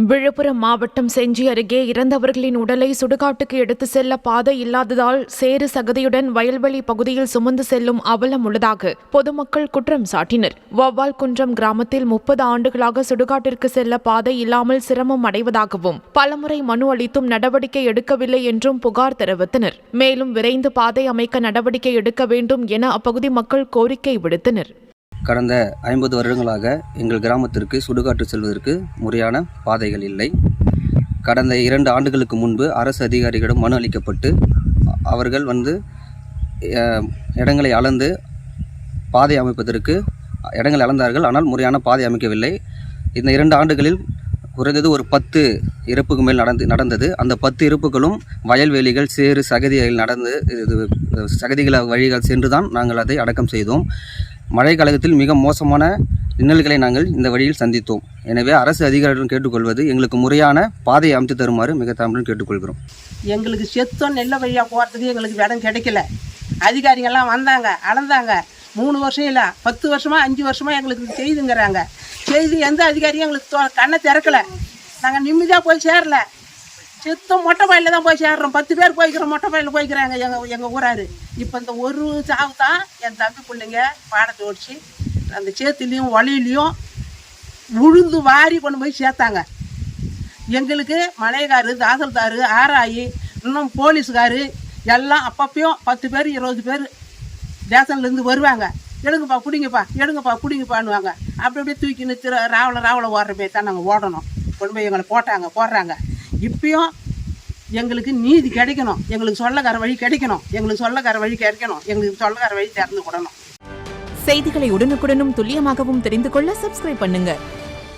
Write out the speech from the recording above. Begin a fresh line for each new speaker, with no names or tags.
விழுப்புரம் மாவட்டம் செஞ்சி அருகே இறந்தவர்களின் உடலை சுடுகாட்டுக்கு எடுத்து செல்ல பாதை இல்லாததால் சேறு சகதியுடன் வயல்வெளி பகுதியில் சுமந்து செல்லும் அவலம் உள்ளதாக பொதுமக்கள் குற்றம் சாட்டினர். வவ்வால் குன்றம் கிராமத்தில் 30 ஆண்டுகளாக சுடுகாட்டிற்கு செல்ல பாதை இல்லாமல் சிரமம் அடைவதாகவும் பலமுறை மனு அளித்தும் நடவடிக்கை எடுக்கவில்லை என்றும் புகார் தெரிவித்தனர். மேலும் விரைந்து பாதை அமைக்க நடவடிக்கை எடுக்க வேண்டும் என அப்பகுதி மக்கள் கோரிக்கை விடுத்தனர்.
கடந்த 50 வருடங்களாக எங்கள் கிராமத்திற்கு சுடுகாட்டு செல்வதற்கு முறையான பாதைகள் இல்லை. கடந்த 2 ஆண்டுகளுக்கு முன்பு அரசு அதிகாரிகளிடம் மனு அளிக்கப்பட்டு அவர்கள் இடங்களை அளந்து பாதை அமைப்பதற்கு இடங்களை அளந்தார்கள். ஆனால் முறையான பாதை அமைக்கவில்லை. இந்த 2 ஆண்டுகளில் குறைந்தது ஒரு 10 இறப்புக்கு மேல் நடந்தது. அந்த 10 இறப்புகளும் வயல்வெளிகள், சேறு, சகதிகள் சகதிகளை வழிகள் சென்று தான் நாங்கள் அதை அடக்கம் செய்தோம். மழை காலத்தில் மிக மோசமான இன்னல்களை நாங்கள் இந்த வழியில் சந்தித்தோம். எனவே அரசு அதிகாரிகளுடன் கேட்டுக்கொள்வது, எங்களுக்கு முறையான பாதையை அமைத்து தருமாறு மிக தாழ்மையுடன் கேட்டுக்கொள்கிறோம்.
எங்களுக்கு செத்தோம் நெல்ல வழியாக போகிறதுக்கு எங்களுக்கு இடம் கிடைக்கல. அதிகாரிகள்லாம் வந்தாங்க, அளந்தாங்க. 3 வருஷம் இல்லை, 10 வருஷமாக 5 வருஷமாக எங்களுக்கு செய்துங்கிறாங்க. செய்து எந்த அதிகாரியும் எங்களுக்கு கண்ணை திறக்கலை. நாங்கள் நிம்மதியாக போய் சேரல. செத்தோம் மொட்டை பாயில் தான் போய் சேர்றோம். 10 பேர் போய்க்கிறோம், மொட்டை பாயில் போய்க்கிறாங்க எங்கள் ஊராரு. இப்போ இந்த ஒரு சாவு தான் என் தம்பி பிள்ளைங்க பாடத்தை ஓடிச்சு அந்த சேத்துலேயும் வழியிலையும் உழுந்து வாரி கொண்டு போய் சேர்த்தாங்க. எங்களுக்கு மலையக்காரு, தாசில்தாரு, ஆராயி, இன்னும் போலீஸுக்காரு எல்லாம் அப்பப்பையும் 10 பேர் 20 பேர் ஸ்டேஷன்லேருந்து வருவாங்க. எடுங்கப்பா பிடிங்கப்பா, எடுங்கப்பா பிடிங்கப்பான்னுவாங்க. அப்படி அப்படியே தூக்கி ராவலை ஓடுற போய் தான் நாங்கள் ஓடணும். கொண்டு போய் எங்களை போடுறாங்க. இப்பயும் எங்களுக்கு நீதி கிடைக்கணும், எங்களுக்கு சொல்லக்கார வழி கிடைக்கணும், எங்களுக்கு சொல்லக்கார வழி திறந்து விடணும்.
செய்திகளை உடனுக்குடனும் துல்லியமாகவும் தெரிந்து கொள்ள சப்ஸ்கிரைப் பண்ணுங்க.